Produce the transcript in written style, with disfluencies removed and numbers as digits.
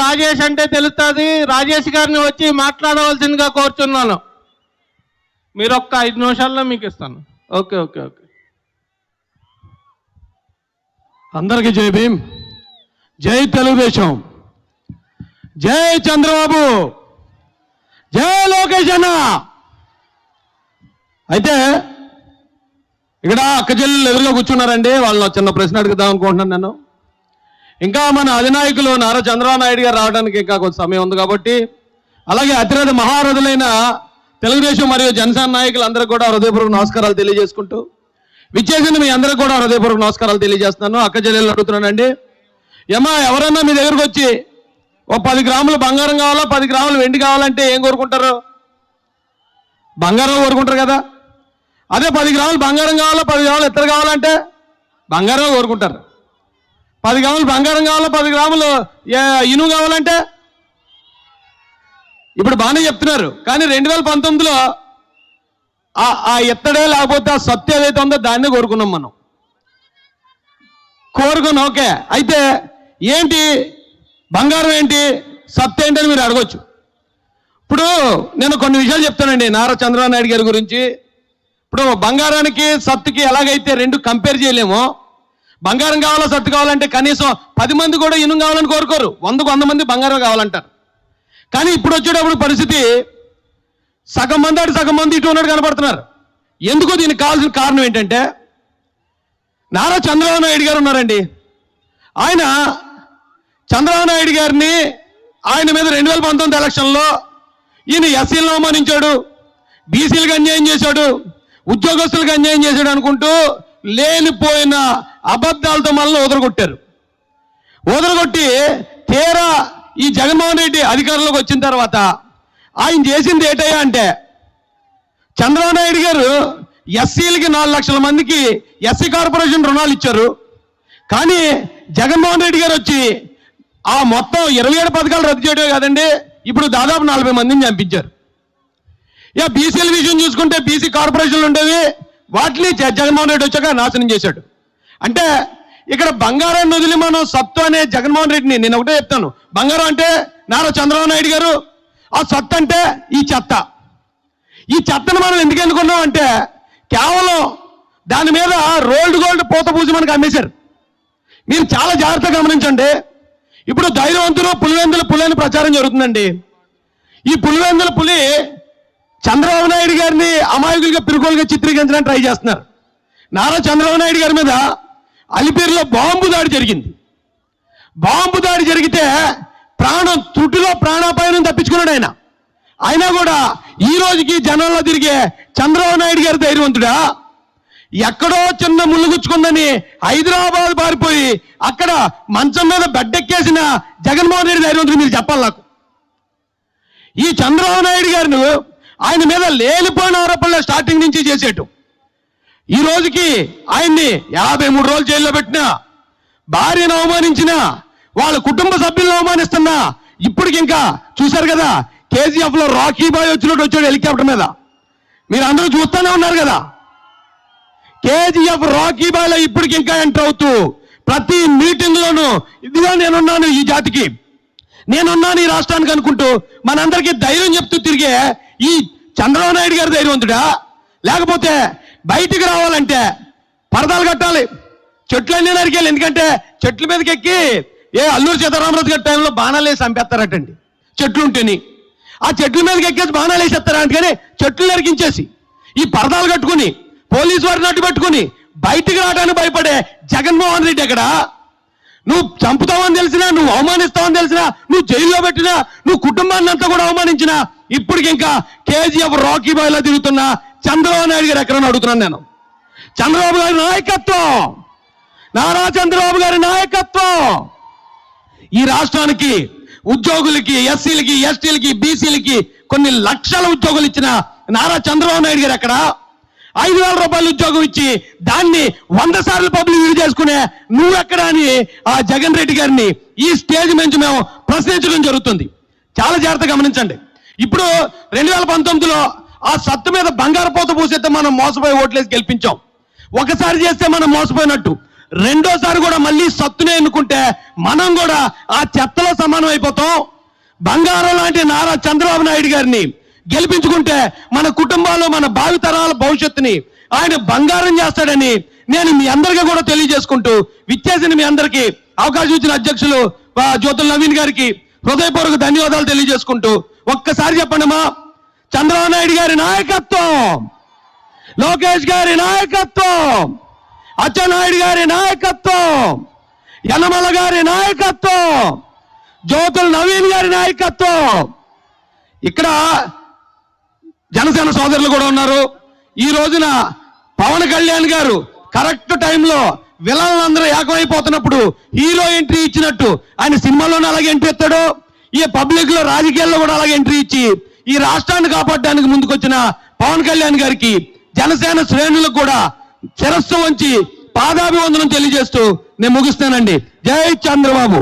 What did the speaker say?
రాజేష్ అంటే తెలుస్తుంది. రాజేష్ గారిని వచ్చి మాట్లాడవలసిందిగా కోరుచున్నాను. మీరు ఒక్క 5 నిమిషాల్లో మీకు ఇస్తాను. Okay okay okay. అందరికీ జై భీమ్, జై తెలుగుదేశం, జై చంద్రబాబు, జై లోకేష్ అన్న. అయితే ఇక్కడ అక్క చెల్లెలు ఎదురుగా కూర్చున్నారండి. వాళ్ళని చిన్న ప్రశ్న అడుగుదాం అనుకుంటున్నాను నేను. ఇంకా మన అధినాయకులు నారా చంద్రబాబు నాయుడు గారు రావడానికి ఇంకా కొంత సమయం ఉంది కాబట్టి, అలాగే అతిరథ మహారథులైన తెలుగుదేశం మరియు జనసేన నాయకులు అందరికీ కూడా హృదయపూర్వక నమస్కారాలు తెలియజేసుకుంటూ, విచ్చేసిన మీ అందరికీ కూడా హృదయపూర్వక నమస్కారాలు తెలియజేస్తున్నాను. అక్క చెల్లెలు అడుగుతున్నానండి, ఏమా ఎవరన్నా మీ దగ్గరకు వచ్చి ఓ 10 గ్రాములు బంగారం కావాలా, 10 గ్రాములు వెండి కావాలంటే ఏం కోరుకుంటారు? బంగారం కోరుకుంటారు కదా. అదే 10 గ్రాములు బంగారం కావాలా, 10 గ్రాములు ఎత్తర కావాలంటే బంగారం కోరుకుంటారు. 10 గ్రాములు బంగారం కావాలా, 10 గ్రాములు ఇనుము కావాలంటే ఇప్పుడు బాగానే చెప్తున్నారు. కానీ 2019లో ఆ ఎత్తడే లేకపోతే ఆ సత్తు ఏదైతే ఉందో దాన్నే కోరుకున్నాం మనం. కోరుకున్నాం ఓకే. అయితే ఏంటి బంగారం ఏంటి, సత్తు ఏంటి అని మీరు అడగొచ్చు. ఇప్పుడు నేను కొన్ని విషయాలు చెప్తానండి నారా చంద్రబాబు నాయుడు గారి గురించి. ఇప్పుడు బంగారానికి సత్తుకి ఎలాగైతే రెండు కంపేర్ చేయలేమో, బంగారం కావాలా సత్తు కావాలంటే కనీసం 10 మంది కూడా ఇనుము కావాలని కోరుకోరు, 100కు 100 మంది బంగారం కావాలంటారు. కానీ ఇప్పుడు వచ్చేటప్పుడు పరిస్థితి సగం మంది అటు సగం మంది ఇటు ఉన్నట్టు కనపడుతున్నారు. ఎందుకు దీనికి కావాల్సిన కారణం ఏంటంటే, నారా చంద్రబాబు నాయుడు గారు ఉన్నారండి. ఆయన చంద్రబాబు నాయుడు గారిని ఆయన మీద 2019 ఎలక్షన్లో ఈయన ఎస్సీలను అవమానించాడు, బీసీలకు అన్యాయం చేశాడు, ఉద్యోగస్తులకు అన్యాయం చేశాడు అనుకుంటూ లేనిపోయిన అబద్ధాలతో మనల్ని వదలగొట్టారు. వదలగొట్టి తీరా ఈ జగన్మోహన్ రెడ్డి అధికారంలోకి వచ్చిన తర్వాత ఆయన చేసింది ఏంటయ్యా అంటే, చంద్రబాబు నాయుడు గారు ఎస్సీలకి 4 లక్షల మందికి ఎస్సీ కార్పొరేషన్ రుణాలు ఇచ్చారు. కానీ జగన్మోహన్ రెడ్డి గారు వచ్చి ఆ మొత్తం 27 పథకాలు రద్దు చేయడమే కాదండి, ఇప్పుడు దాదాపు 40 మందిని చంపించారు. ఇక బీసీల విషయం చూసుకుంటే బీసీ కార్పొరేషన్లు ఉండేవి, వాటిని జగన్మోహన్ రెడ్డి వచ్చాక నాశనం చేశాడు. అంటే ఇక్కడ బంగారాన్ని వదిలి మనం సత్తు అనే జగన్మోహన్ రెడ్డిని, నేను ఒకటే చెప్తాను, బంగారం అంటే నారా చంద్రబాబు నాయుడు గారు, ఆ సత్తు అంటే ఈ చెత్త. ఈ చెత్తను మనం ఎందుకు ఎన్నుకున్నాం అంటే, కేవలం దాని మీద రోల్డ్ గోల్డ్ పూత పూసి మనకు అమ్మేశారు. మీరు చాలా జాగ్రత్తగా గమనించండి. ఇప్పుడు ధైర్యవంతులు పులివెందుల పులి అని ప్రచారం జరుగుతుందండి. ఈ పులివెందుల పులి చంద్రబాబు నాయుడు గారిని అమాయకులుగా పిరుకోలుగా చిత్రీకరించడానికి ట్రై చేస్తున్నారు. నారా చంద్రబాబు నాయుడు గారి మీద అలిపిరిలో బాంబు దాడి జరిగింది. బాంబు దాడి జరిగితే ప్రాణం త్రుటిలో ప్రాణాపాయం తప్పించుకున్నాడు ఆయన. అయినా కూడా ఈ రోజుకి జనంలో తిరిగే చంద్రబాబు నాయుడు గారి ధైర్యవంతుడా? ఎక్కడో చిన్న ముళ్ళు గుచ్చుకుందని హైదరాబాద్ పారిపోయి అక్కడ మంచం మీద బెడ్డెక్కేసిన జగన్మోహన్ రెడ్డి ధైర్యవంతుడు మీరు చెప్పాలి నాకు. ఈ చంద్రబాబు నాయుడు గారిని ఆయన మీద లేనిపోయిన ఆరోపణలు స్టార్టింగ్ నుంచి చేసేటు ఈ రోజుకి ఆయన్ని 53 రోజులు జైల్లో పెట్టినా, భార్యను అవమానించినా, వాళ్ళ కుటుంబ సభ్యులను అవమానిస్తున్నా, ఇప్పటికి ఇంకా చూశారు కదా KGF లో రాకీ బాయ్ వచ్చినట్టు వచ్చాడు హెలికాప్టర్ మీద. మీరు అందరూ చూస్తూనే ఉన్నారు కదా. KGF రాకీ బాయ్లో ఇప్పటికి ఇంకా ఎంటర్ అవుతూ ప్రతి మీటింగ్లోనూ ఇదిగా నేనున్నాను ఈ జాతికి, నేనున్నాను ఈ రాష్ట్రానికి అనుకుంటూ మనందరికీ ధైర్యం చెప్తూ తిరిగే ఈ చంద్రబాబు నాయుడు గారి ధైర్యవంతుడా? లేకపోతే బయటికి రావాలంటే పరదాలు కట్టాలి, చెట్లన్నీ నరికేయాలి. ఎందుకంటే చెట్ల మీదకి ఎక్కి అల్లూరు సీతారామరాజు గారి టైంలో బాణాలు వేసి చంపేస్తారటండి చెట్లు ఉంటేని. ఆ చెట్ల మీదకి ఎక్కేసి బాణాలు వేసేస్తారా అందుకని చెట్లు నరికించేసి ఈ పరదాలు కట్టుకుని పోలీసు వారిని అడ్డు పెట్టుకుని బయటికి రావడానికి భయపడే జగన్మోహన్ రెడ్డి ఎక్కడ? నువ్వు చంపుతావని తెలిసినా, నువ్వు అవమానిస్తావని తెలిసినా, నువ్వు జైల్లో పెట్టినా, నువ్వు కుటుంబాన్ని అంతా కూడా అవమానించినా, ఇప్పటికి ఇంకా KGF రాకీ బాయ్లో తిరుగుతున్న చంద్రబాబు నాయుడు గారు ఎక్కడని అడుగుతున్నాను నేను. చంద్రబాబు గారి నాయకత్వం, నారా చంద్రబాబు గారి నాయకత్వం ఈ రాష్ట్రానికి ఉద్యోగులకి, ఎస్సీలకి, ఎస్టీలకి, బీసీలకి కొన్ని లక్షల ఉద్యోగులు ఇచ్చిన నారా చంద్రబాబు నాయుడు గారు ఎక్కడ? 5,000 రూపాయలు ఉద్యోగం ఇచ్చి దాన్ని 100 సార్లు పబ్లిక్ యూజ్ చేసుకునే నువ్వెక్కడ అని ఆ జగన్ రెడ్డి గారిని ఈ స్టేజ్ నుంచి మేము ప్రశ్నించడం జరుగుతుంది. చాలా జాగ్రత్తగా గమనించండి. ఇప్పుడు 2019లో ఆ సత్తు మీద బంగారు పోత పూసేస్తే మనం మోసపోయి ఓట్లేసి గెలిపించాం. ఒకసారి చేస్తే మనం మోసపోయినట్టు, రెండోసారి కూడా మళ్ళీ సత్తునే ఎన్నుకుంటే మనం కూడా ఆ చెత్తలో సమానం అయిపోతాం. బంగారం లాంటి నారా చంద్రబాబు నాయుడు గారిని గెలిపించుకుంటే మన కుటుంబాలు, మన భావితరాల భవిష్యత్తుని ఆయన బంగారం చేస్తాడని నేను మీ అందరికీ కూడా తెలియజేసుకుంటూ, విచ్చేసిన మీ అందరికీ అవకాశం ఇచ్చిన అధ్యక్షులు జ్యోతుల నవీన్ గారికి హృదయపూర్వక ధన్యవాదాలు తెలియజేసుకుంటూ, ఒక్కసారి చెప్పండి మా చంద్రబాబు నాయుడు గారి నాయకత్వం, లోకేష్ గారి నాయకత్వం, అచ్చెన్నాయుడు గారి నాయకత్వం, యనమల గారి నాయకత్వం, జ్యోతుల నవీన్ గారి నాయకత్వం. ఇక్కడ జనసేన సోదరులు కూడా ఉన్నారు. ఈ రోజున పవన్ కళ్యాణ్ గారు కరెక్ట్ టైంలో విలన్లందరూ ఏకమైపోతున్నప్పుడు హీరో ఎంట్రీ ఇచ్చినట్టు ఆయన సినిమాలోనే అలాగే ఎంట్రీ ఇస్తాడు, ఈ పబ్లిక్ లో రాజకీయాల్లో కూడా అలాగే ఎంట్రీ ఇచ్చి ఈ రాష్ట్రాన్ని కాపాడడానికి ముందుకొచ్చిన పవన్ కళ్యాణ్ గారికి జనసేన శ్రేణులకు కూడా శిరస్సు వంచి పాదాభివందనం తెలియజేస్తూ నేను ముగిస్తానండి. జై చంద్రబాబు.